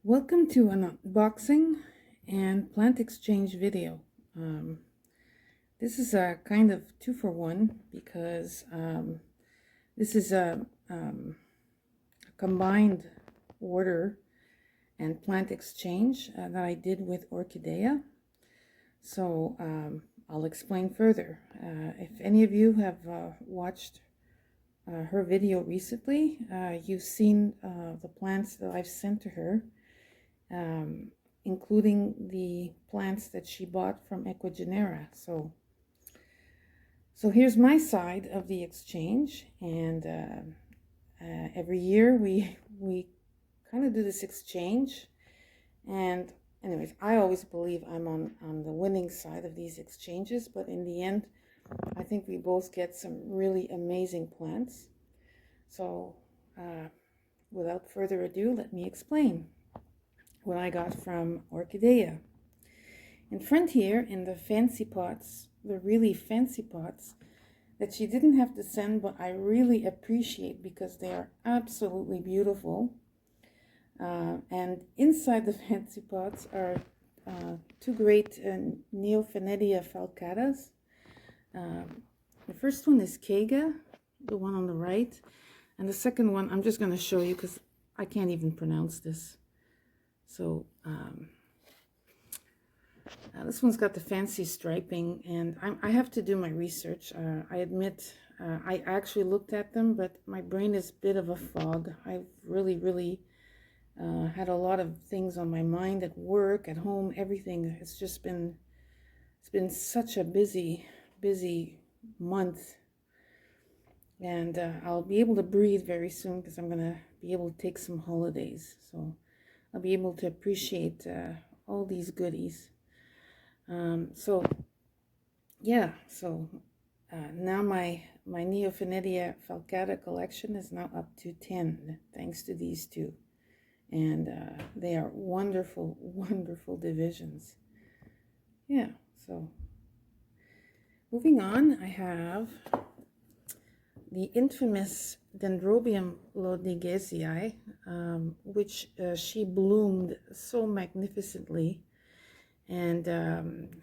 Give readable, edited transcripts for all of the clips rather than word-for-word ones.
Welcome to an unboxing and plant exchange video. This is a kind of 2-for-1 because this is a combined order and plant exchange that I did with Orchideya. So I'll explain further. If any of you have watched her video recently, you've seen the plants that I've sent to her, including the plants that she bought from Ecuagenera. So here's my side of the exchange, and every year we kind of do this exchange. And anyways, I always believe I'm on the winning side of these exchanges, but in the end, I think we both get some really amazing plants. So without further ado, let me explain what I got from Orchideya. In front here, in the fancy pots, the really fancy pots that she didn't have to send, but I really appreciate because they are absolutely beautiful. And inside the fancy pots are two great Neophanedia falcatas. The first one is Kega, the one on the right, and the second one I'm just going to show you because I can't even pronounce this. So this one's got the fancy striping, and I have to do my research. I admit I actually looked at them, but my brain is a bit of a fog. I've really had a lot of things on my mind at work, at home, everything. It's been such a busy month, and I'll be able to breathe very soon because I'm gonna be able to take some holidays, so I'll be able to appreciate all these goodies. So now my Neophanedia falcata collection is now up to 10 thanks to these two, and they are wonderful divisions. So moving on, I have the infamous Dendrobium lodnegasia, which she bloomed so magnificently. And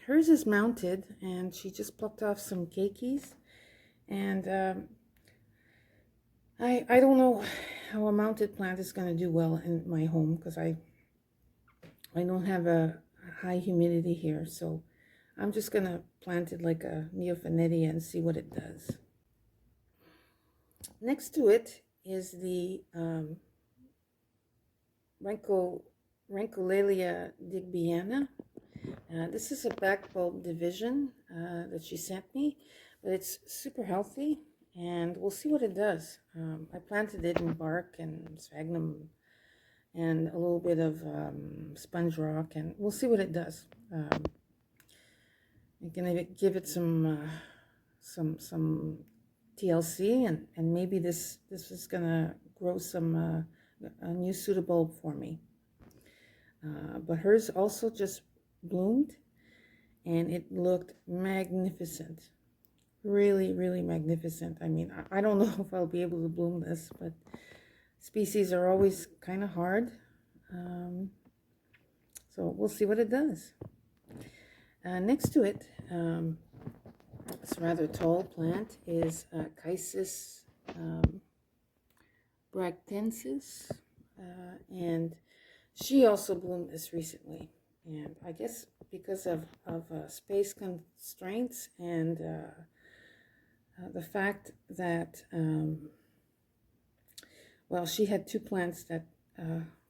hers is mounted, and she just plucked off some keikis. And I don't know how a mounted plant is going to do well in my home because I don't have a high humidity here. So I'm just going to plant it like a Neophanedia and see what it does. Next to it is the Renko digbiana. This is a back bulb division that she sent me, but it's super healthy, and we'll see what it does. I planted it in bark and sphagnum and a little bit of sponge rock, and we'll see what it does. I'm gonna give it some TLC, and maybe this is gonna grow some a new pseudobulb for me. But hers also just bloomed, and it looked magnificent, really magnificent. I mean, I don't know if I'll be able to bloom this, but species are always kind of hard, so we'll see what it does. Next to it, this rather tall plant is Chysis bractensis, and she also bloomed this recently. And I guess because of space constraints and the fact that, well, she had two plants that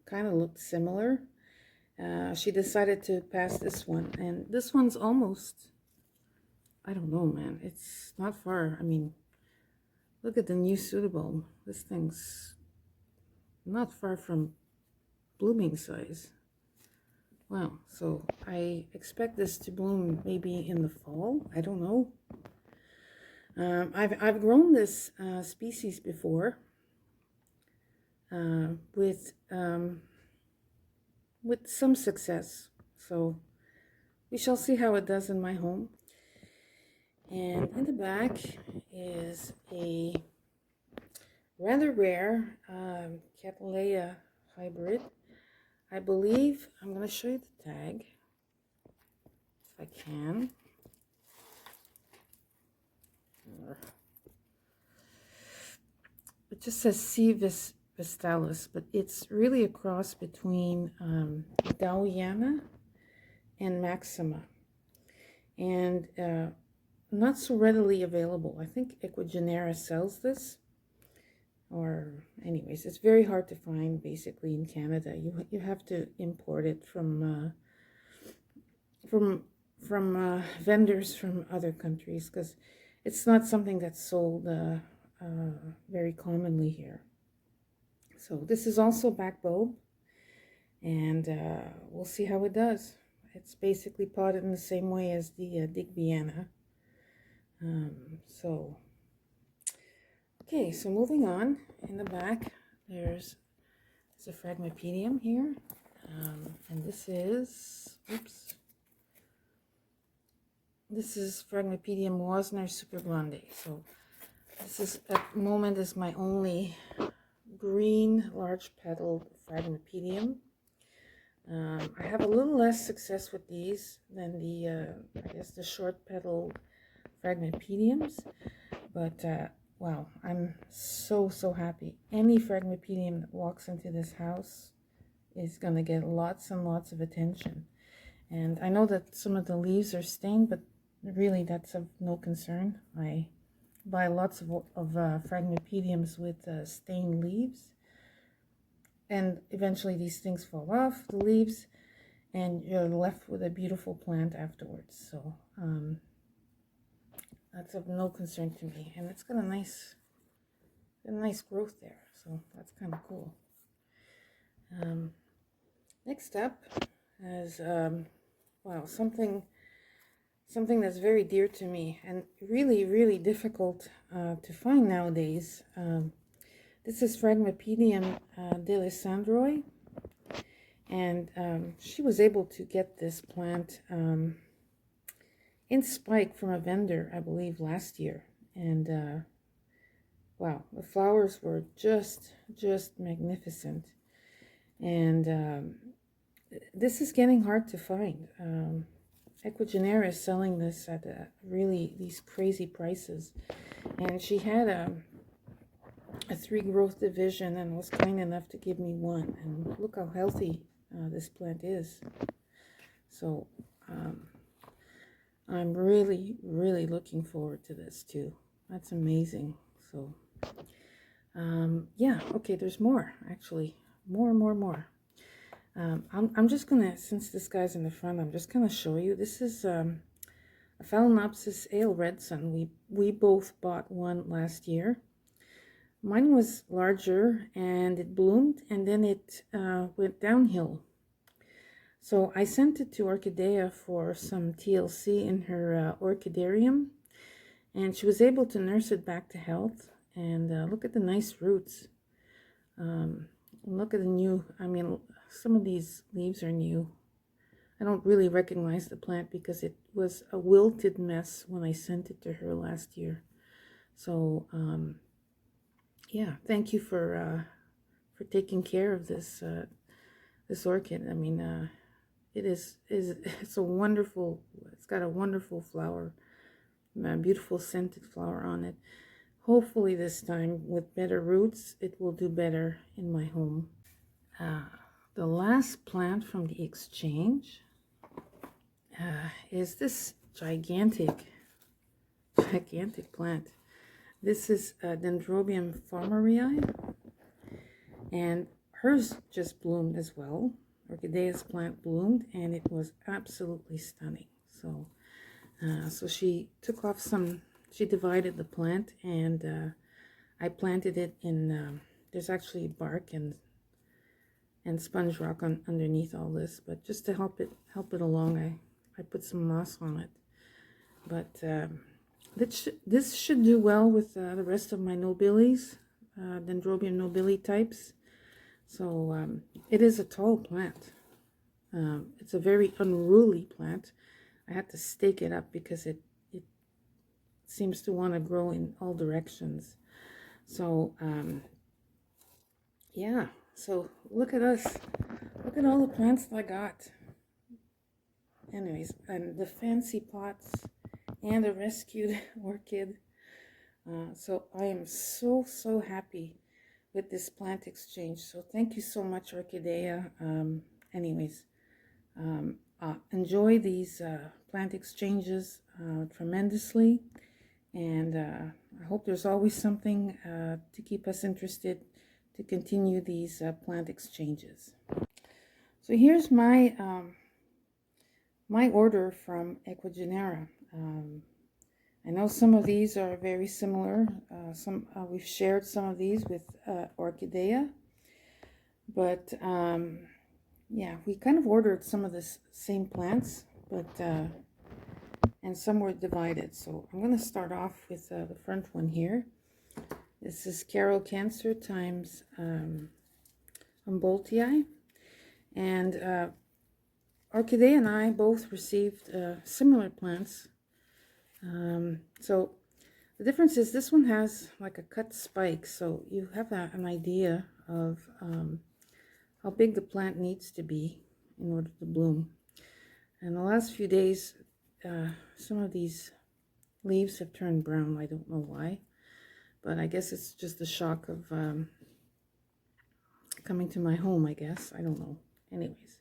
kind of looked similar, she decided to pass this one. And this one's almost, I don't know, man, it's not far. I mean, look at the new pseudobulb. This thing's not far from blooming size. Wow, so I expect this to bloom maybe in the fall. I don't know. I've grown this species before with some success. So we shall see how it does in my home. And in the back is a rather rare Cattleya hybrid. I believe, I'm going to show you the tag, if I can. It just says C. vistalis, but it's really a cross between digbiana and maxima, and not so readily available. I think Ecuagenera sells this, or anyways, it's very hard to find basically in Canada. You have to import it from vendors from other countries, because it's not something that's sold very commonly here. So this is also back bulb, and we'll see how it does. It's basically potted in the same way as the digbiana. Okay, so moving on, in the back there's a Fragment pedium here, and this is, oops, this is Fragment Wasner Super Grande. So this is at the moment is my only green large petaled Fragment. I have a little less success with these than the I guess the short petaled Fragment, but wow, I'm so happy. Any Fragment that walks into this house is gonna get lots and lots of attention. And I know that some of the leaves are stained, but really that's of no concern. I buy lots of Fragment with stained leaves, and eventually these things fall off the leaves and you're left with a beautiful plant afterwards. So that's of no concern to me, and it's got a nice growth there, so that's kind of cool. Next up is wow, something that's very dear to me and really difficult to find nowadays. This is Fragment d'Alessandro, and she was able to get this plant in spike from a vendor, I believe, last year. And wow, the flowers were just magnificent. And this is getting hard to find. Ecuagenera is selling this at really these crazy prices, and she had a 3 growth division and was kind enough to give me one, and look how healthy this plant is. So I'm really looking forward to this too. That's amazing. So yeah, okay, there's more, actually, more. I'm just gonna, since this guy's in the front, I'm just gonna show you. This is a Phalaenopsis ale red sun. We both bought one last year. Mine was larger and it bloomed, and then it went downhill. So I sent it to Orchideya for some TLC in her orchidarium, and she was able to nurse it back to health. And look at the nice roots. Look at the new, I mean, some of these leaves are new. I don't really recognize the plant because it was a wilted mess when I sent it to her last year. So yeah, thank you for taking care of this this orchid. I mean, it's a wonderful, it's got a wonderful flower, a beautiful scented flower on it. Hopefully this time with better roots it will do better in my home. The last plant from the exchange is this gigantic plant. This is Dendrobium farmerii, and hers just bloomed as well. Orchidea's plant bloomed, and it was absolutely stunning. So so she took off some, she divided the plant, and I planted it in there's actually bark and sponge rock underneath all this, but just to help it along, I put some moss on it. But this should do well with the rest of my nobilis, Dendrobium nobili types. So it is a tall plant. It's a very unruly plant. I had to stake it up because it seems to want to grow in all directions. So yeah, so look at at all the plants that I got. Anyways, and the fancy pots and a rescued orchid. So I am so happy with this plant exchange. So thank you so much, Orchideya. Anyways, enjoy these plant exchanges tremendously. And I hope there's always something to keep us interested to continue these plant exchanges. So here's my my order from Ecuagenera. I know some of these are very similar. We've shared some of these with Orchideya, but yeah, we kind of ordered some of the same plants, but and some were divided. So I'm going to start off with the front one here. This is Carol Cancer times Humboldtii, and Orchideya and I both received similar plants. So the difference is this one has like a cut spike, so you have an idea of how big the plant needs to be in order to bloom. And the last few days, some of these leaves have turned brown. I don't know why, but I guess it's just the shock of coming to my home, I guess. I don't know. Anyways,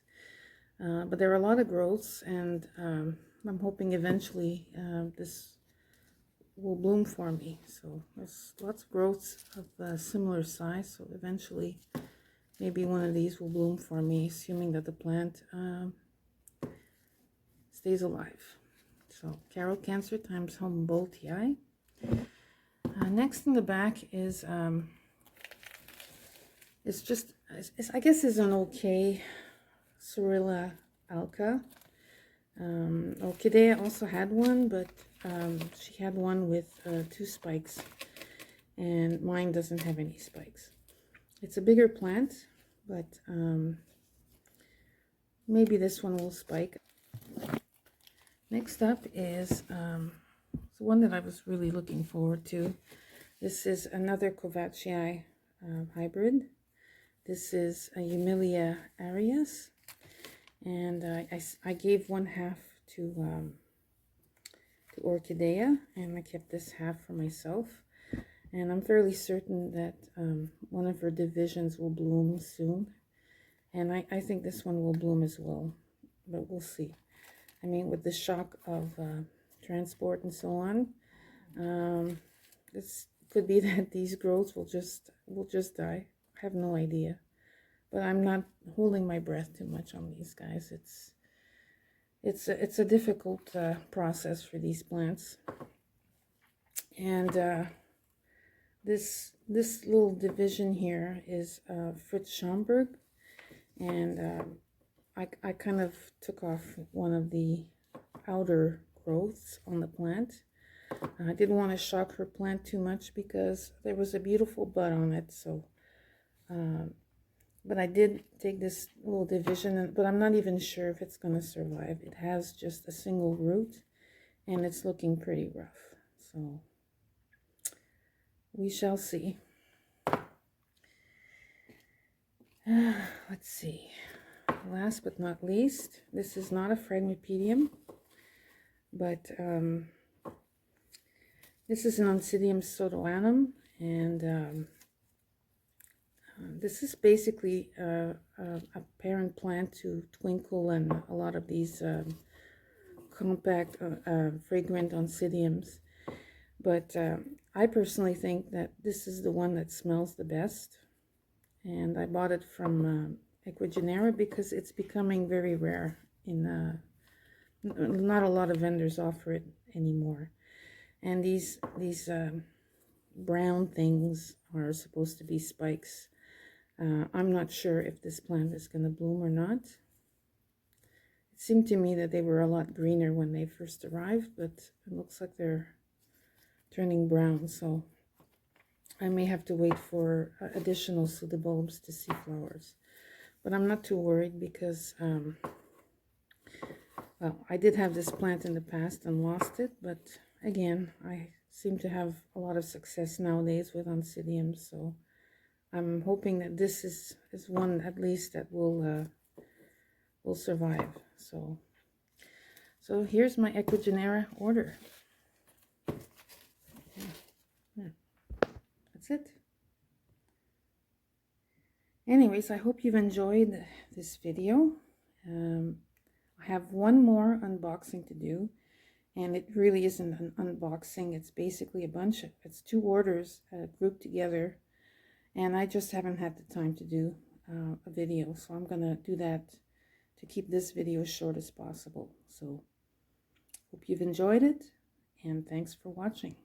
but there are a lot of growths, and I'm hoping eventually this will bloom for me. So there's lots of growths of a similar size, so eventually maybe one of these will bloom for me, assuming that the plant stays alive. So Carol Cancer times Humboldtii. Next in the back is it's just, I guess is an okay Sorilla alca. Orchideya also had one, but she had one with 2 spikes, and mine doesn't have any spikes. It's a bigger plant, but maybe this one will spike. Next up is the one that I was really looking forward to. This is another Kovaceae hybrid. This is a Humilia arias, and I gave one half to Orchideya, and I kept this half for myself. And I'm fairly certain that one of her divisions will bloom soon, and I think this one will bloom as well, but we'll see. I mean, with the shock of transport and so on, this could be that these growths will just die. I have no idea, but I'm not holding my breath too much on these guys. It's a difficult process for these plants, and this little division here is Fritz Schomburg, and I kind of took off one of the outer growths on the plant. I didn't want to shock her plant too much because there was a beautiful bud on it. So, but I did take this little division, but I'm not even sure if it's going to survive. It has just a single root, and it's looking pretty rough. So we shall see. Let's see. Last but not least, this is not a Fragment pedium, but this is an Oncidium sodoanum, and this is basically a parent plant to Twinkle and a lot of these compact fragrant Oncidiums. But I personally think that this is the one that smells the best, and I bought it from Ecuagenera because it's becoming very rare. Not a lot of vendors offer it anymore, and these brown things are supposed to be spikes. I'm not sure if this plant is going to bloom or not. It seemed to me that they were a lot greener when they first arrived, but it looks like they're turning brown, so I may have to wait for additional pseudobulbs to see flowers. But I'm not too worried because, well, I did have this plant in the past and lost it, but again, I seem to have a lot of success nowadays with Oncidiums, so I'm hoping that this is one at least that will will survive. So here's my Ecuagenera order. That's it. Anyways, I hope you've enjoyed this video. I have one more unboxing to do, and it really isn't an unboxing. It's basically it's 2 orders grouped together, and I just haven't had the time to do a video, so I'm gonna do that to keep this video as short as possible. So hope you've enjoyed it, and thanks for watching.